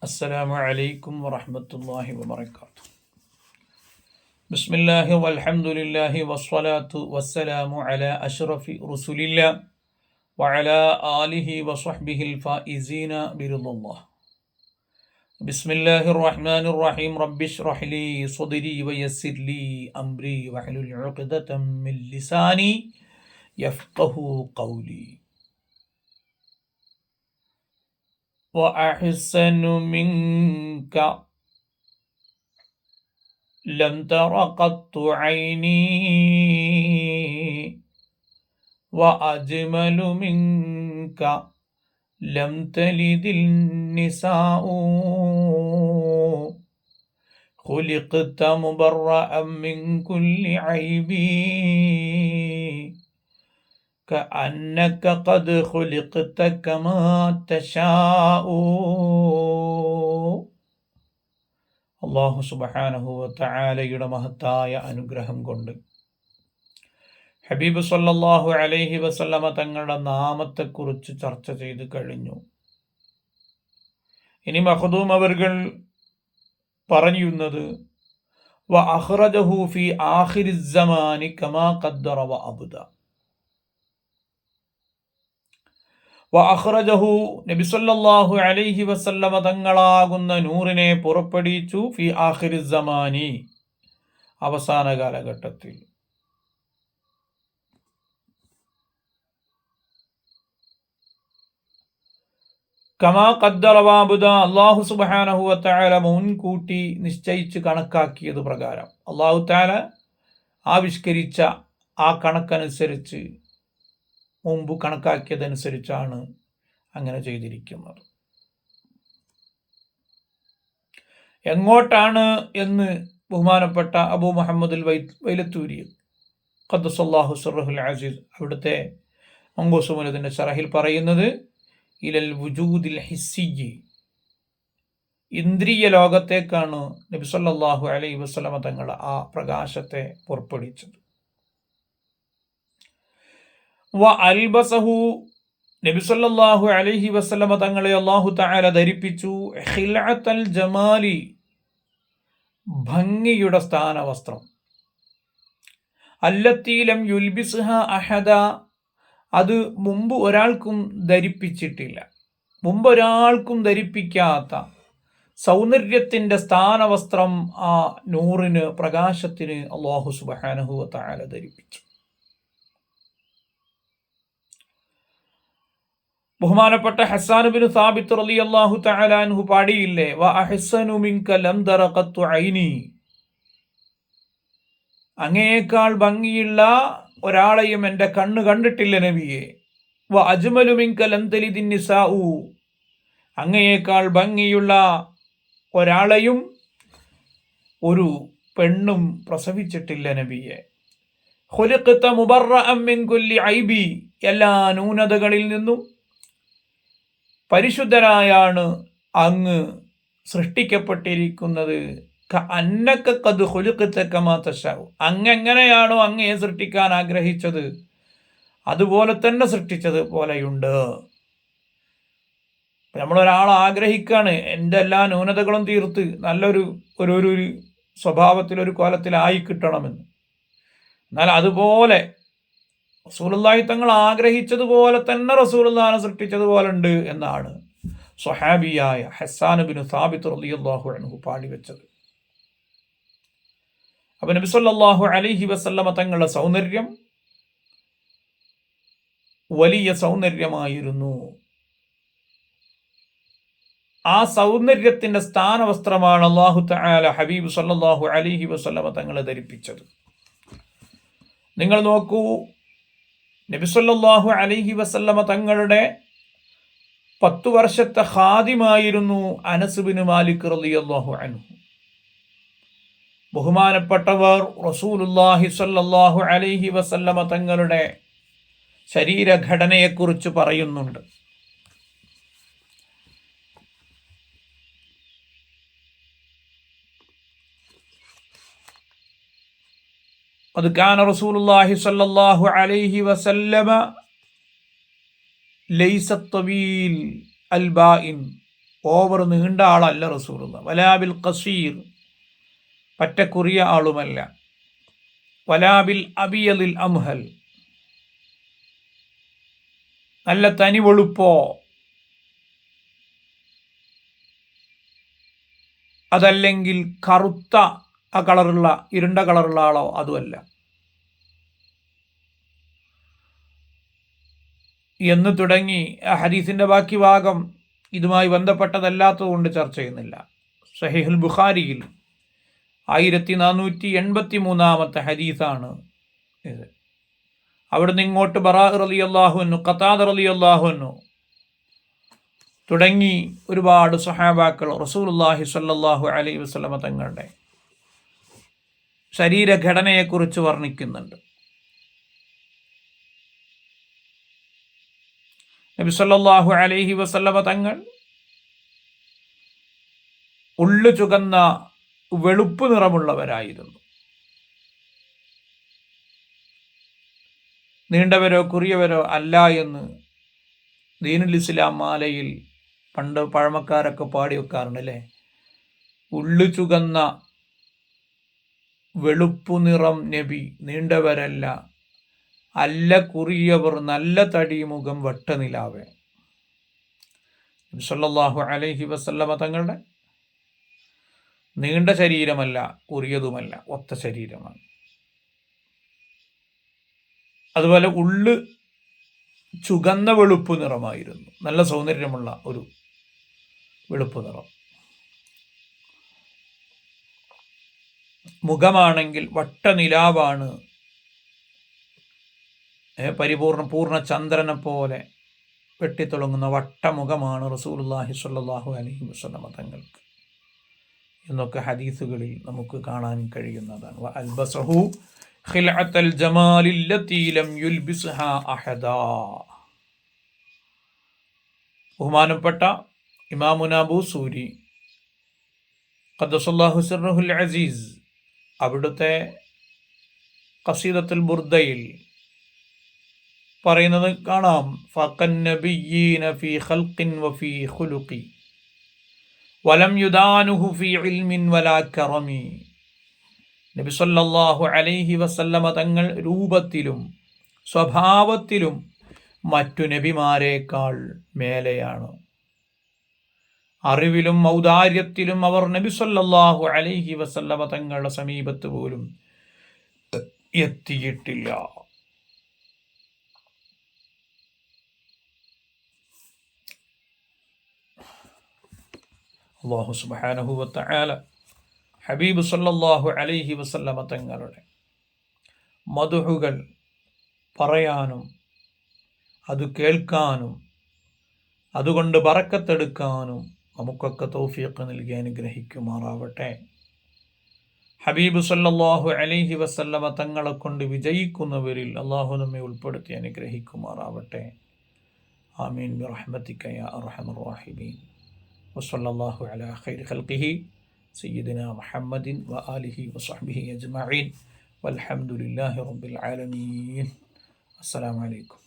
السلام عليكم ورحمة الله وبركاته. بسم الله والحمد لله والصلاة والسلام على أشرف رسول الله وعلى آله وصحبه الفائزين برضا الله. بسم الله الرحمن الرحيم. رب اشرح لي صدري ويسر لي أمري واحلل عقدة من لساني يفقه قولي. وأحسن منك لم تر قط عيني وأجمل منك لم تلد النساء خلقت مبرأ من كل عيب كأنك قد خلقت كما تشاء. അല്ലാഹു സുബ്ഹാനഹു വ തആലയുടെ മഹത്തായ അനുഗ്രഹം കൊണ്ട് ഹബീബ് സല്ലല്ലാഹു അലൈഹി വസല്ലമ തങ്ങളുടെ നാമത്തെക്കുറിച്ച് ചർച്ച ചെയ്തു കഴിഞ്ഞു. ഇനി മഖ്ദൂം അവർകൾ പറയുന്നത് വ അഖ്റജഹു ഫി ആഖിരിസ് സമാനി കമാ ഖദ്ദറ വ അബ്ദ. വ അഖ്റജഹു നബി സല്ലല്ലാഹു അലൈഹി വസല്ലമ തങ്ങളാകുന്ന നൂറിനെ പുറപ്പെടുവിച്ചു ഫി ആഖിരിസ് സമാനി, അവസാന കാലഘട്ടത്തിൽ. കമാ ഖദ്ദറ വ അബ്ദ, അല്ലാഹു സുബ്ഹാനഹു വ തആല മുൻകൂട്ടി നിശ്ചയിച്ച് കണക്കാക്കിയത് പ്രകാരം, അല്ലാഹു തആല ആവിഷ്കരിച്ച ആ കണക്കനുസരിച്ച്, മുമ്പ് കണക്കാക്കിയതനുസരിച്ചാണ് അങ്ങനെ ചെയ്തിരിക്കുന്നത്. എങ്ങോട്ടാണ് എന്ന് ബഹുമാനപ്പെട്ട അബൂ മുഹമ്മദുൽ വൈലത്തൂരി ഖദ്ദസല്ലാഹു സിർറഹുൽ അസീസ് അവിടുത്തെ മങ്കൂസുമുലതിൻ്റെ ശറഹിൽ പറയുന്നത്, ഇലൽ വുജൂദിൽ ഹിസ്സിയ്യി, ഇന്ദ്രിയ ലോകത്തേക്കാണ് നബി സല്ലല്ലാഹു അലൈഹി വസല്ലമ തങ്ങൾ ആ പ്രകാശത്തെ പുറപ്പെടുവിച്ചത്. വ അൽബസഹു, നബി സല്ലല്ലാഹു അലൈഹി വസല്ലമ തങ്ങളെ അല്ലാഹു തആല ധരിപ്പിച്ചു ഖിൽഅത്തൽ ജമാലി, ഭംഗിയുടെ സ്ഥാനവസ്ത്രം. അല്ലത്തി ലം യുൽബിസ്ഹ അഹദ, അത് മുമ്പ് ഒരാൾക്കും ധരിപ്പിച്ചിട്ടില്ല, മുമ്പ് ഒരാൾക്കും ധരിപ്പിക്കാത്ത സൗന്ദര്യത്തിൻ്റെ സ്ഥാനവസ്ത്രം ആ നൂറിന്, പ്രകാശത്തിന് അല്ലാഹു സുബ്ഹാനഹു വ തആല ധരിപ്പിച്ചു. ബഹുമാനപ്പെട്ട ഹസ്സാൻ ബിൻ സാബിത്ത് റളിയല്ലാഹു തആല അൻഹു പാടിയില്ലേ, വ അഹ്സനു മിൻക ലം തറ ഖത്തു ഐനി, അങ്ങയേക്കാൾ ഭംഗിയുള്ള ഒരാളെയും എൻ്റെ കണ്ണ് കണ്ടിട്ടില്ല നബിയെ. വ അജ്മലു മിൻക ലം തലിദിൻ നിസാഉ, അങ്ങയേക്കാൾ ഭംഗിയുള്ള ഒരാളെയും ഒരു പെണ്ണും പ്രസവിച്ചിട്ടില്ല നബിയെ. ഖുലിഖത മുബറഅൻ മിൻ കുല്ലി ഐബി, എല്ലാ ന്യൂനതകളിൽ നിന്നും പരിശുദ്ധരായാണ് അങ്ങ് സൃഷ്ടിക്കപ്പെട്ടിരിക്കുന്നത്. കഅന്നക ഖദ് ഖുലിഖത കമാ തശാഉ, അങ്ങെങ്ങനെയാണോ അങ്ങയെ സൃഷ്ടിക്കാൻ ആഗ്രഹിച്ചത് അതുപോലെ തന്നെ സൃഷ്ടിച്ചത് പോലെയുണ്ട്. നമ്മളൊരാളെ ആഗ്രഹിക്കുകയാണ്, എൻ്റെ എല്ലാ ന്യൂനതകളും തീർത്ത് നല്ലൊരു ഒരു സ്വഭാവത്തിലൊരു കോലത്തിലായി കിട്ടണമെന്ന്. എന്നാൽ അതുപോലെ റസൂലുള്ളാഹി തങ്ങൾ ആഗ്രഹിച്ചതുപോലെ തന്നെ റസൂലുള്ളാഹിനെ സൃഷ്ടിച്ചതുപോലെ ഉണ്ട് എന്നാണ് സ്വഹാബിയായ ഹസ്സാൻ ബിൻ സാബിത്ത് റളിയല്ലാഹു അൻഹു പാടിവെച്ചത്. അപ്പോൾ നബി സല്ലല്ലാഹു അലൈഹി വസല്ലമ തങ്ങളുടെ സൗന്ദര്യം വലിയ സൗന്ദര്യമായിരുന്നു. ആ സൗന്ദര്യത്തിൻ്റെ സ്ഥാനവസ്ത്രമാണ് അല്ലാഹു തആല ഹബീബ് സല്ലല്ലാഹു അലൈഹി വസല്ലമ തങ്ങളെ ധരിപ്പിച്ചത്. നിങ്ങൾ നോക്കൂ, നബി സല്ലല്ലാഹു അലൈഹി വസല്ലമ തങ്ങളുടെ 10 വർഷത്തെ ഖാദിമായിരുന്നു അനസ് ബിൻ മാലിക് റളിയല്ലാഹു അൻഹു. ബഹുമാനപ്പെട്ടവർ റസൂലുള്ളാഹി സ്വല്ലല്ലാഹു അലൈഹി വസല്ലമ തങ്ങളുടെ ശരീരഘടനയെക്കുറിച്ച് പറയുന്നുണ്ട്. അത് കാന റസൂലുള്ളാഹി സ്വല്ലല്ലാഹു അലൈഹി വസല്ലമ ലൈസ ത്വീൽ അൽ ബായിൻ, ഓവർ നീണ്ട ആളല്ല റസൂലുള്ളാഹി. വലാബിൽ ഖസീർ, പറ്റ കുറിയ ആളുമല്ല. വലാബിൽ അബിയലിൽ അംഹൽ, നല്ല തനി വെളുപ്പോ അതല്ലെങ്കിൽ കറുത്ത ആ കളറുള്ള ഇരുണ്ട കളറുള്ള ആളോ അതുമല്ല എന്ന് തുടങ്ങി ആ ഹദീസിൻ്റെ ബാക്കി ഭാഗം ഇതുമായി ബന്ധപ്പെട്ടതല്ലാത്തതുകൊണ്ട് ചർച്ച ചെയ്യുന്നില്ല. സഹീഹുൽ ബുഖാരിയിൽ 1483 ഹദീസാണ് ഇത്. അവിടുന്ന് ഇങ്ങോട്ട് ബറാ റളിയല്ലാഹു അൻഹു, ഖതാദ റളിയല്ലാഹു അൻഹു തുടങ്ങി ഒരുപാട് സ്വഹാബാക്കൾ റസൂലുള്ളാഹി സ്വല്ലല്ലാഹു അലൈഹി വസല്ലമ തങ്ങളുടെ ശരീരഘടനയെക്കുറിച്ച് വർണ്ണിക്കുന്നുണ്ട്. നബി സല്ലല്ലാഹു അലൈഹി വസല്ലമ തങ്ങൾ ഉള്ളു ചുകന്ന വെളുപ്പ് നിറമുള്ളവരായിരുന്നു. നീണ്ടവരോ കുറിയവരോ അല്ല എന്ന് ദീനുൽ ഇസ്ലാം മാലയിൽ പണ്ട് പഴമക്കാരൊക്കെ പാടി വെക്കാറുണ്ട് അല്ലേ. ഉള്ളു ചുകന്ന വെളുപ്പു നിറം നബി, നീണ്ടവരല്ല, അല്ല കുറിയവർ, നല്ല തടിമുഖം വട്ടനിലാവേ. നബി സല്ലല്ലാഹു അലൈഹി വസല്ലമ തങ്ങളുടെ നീണ്ട ശരീരമല്ല, കുറിയതുമല്ല, ഒത്ത ശരീരമാണ്. അതുപോലെ ഉള്ളു ചുകന്ന വെളുപ്പ് നിറമായിരുന്നു, നല്ല സൗന്ദര്യമുള്ള ഒരു വെളുപ്പ് നിറം. മുഖമാണെങ്കിൽ വട്ടനിലാവാണ്, പൂർണ്ണ ചന്ദ്രനെ പോലെ വെട്ടിത്തിളങ്ങുന്ന വട്ടമുഖമാണ് റസൂലുള്ളാഹി സ്വല്ലല്ലാഹു അലൈഹി വസല്ലമ തങ്ങൾക്ക് എന്നൊക്കെ ഹദീസുകളിൽ നമുക്ക് കാണാൻ കഴിയുന്നതാണ്. അൽബസഹു ഖിൽഅത്തൽ ജമാലില്ലതി ലം യുൽബിസ്ഹാ അഹദാ. ബഹുമാനപ്പെട്ട ഇമാമുന ബൂസൂരി ഖദ്ദസല്ലാഹു സിർറഹുൽ അസീസ് അവിടുത്തെ ഖസീദത്തുൽ ബുർദയിൽ പറയുന്നത് കാണാം. ഫഖൻ നബിയ്യീന ഫീ ഖൽഖിൻ വഫീ ഖുലുഖി വലം യുദാനുഹു ഫീ ഇൽമിൻ വലാ കറമി. നബി സല്ലല്ലാഹു അലൈഹി വസല്ലമ തങ്ങൾ രൂപത്തിലും സ്വഭാവത്തിലും മറ്റു നബിമാരേക്കാൾ മേലെയാണ്. അറിവിലും ഔദാര്യത്തിലും അവർ നബി സല്ലല്ലാഹു അലൈഹി വസല്ലമ തങ്ങളുടെ സമീപത്ത് പോലും എത്തിയിട്ടില്ല. അല്ലാഹു സുബ്ഹാനഹു വ തആല ഹബീബ് സല്ലല്ലാഹു അലൈഹി വസല്ലമ തങ്ങളുടെ മദ്ഹുകൾ പറയാനും അത് കേൾക്കാനും അതുകൊണ്ട് ബറക്കത്തെടുക്കാനും നമുക്കൊക്കെ തൗഫീഖ് നൽകി അനുഗ്രഹിക്കുമാറാവട്ടെ. ഹബീബ് സല്ലല്ലാഹു അലൈഹി വസല്ലമ തങ്ങളെ കൊണ്ട് വിജയിക്കുന്നവരിൽ അല്ലാഹു നമ്മെ ഉൾപ്പെടുത്തി അനുഗ്രഹിക്കുമാറാവട്ടെ. ആമീൻ ബിറഹ്മതിക യാ അർഹമർ റഹീമീൻ. വസല്ലല്ലാഹു അലാ ഖൈരി ഖൽഖിഹി സയ്യിദിനാ മുഹമ്മദിൻ വആലിഹി വസഹ്ബിഹി അജ്മഈൻ വൽഹംദുലില്ലാഹി റബ്ബിൽ ആലമീൻ. അസ്സലാമു അലൈക്കും.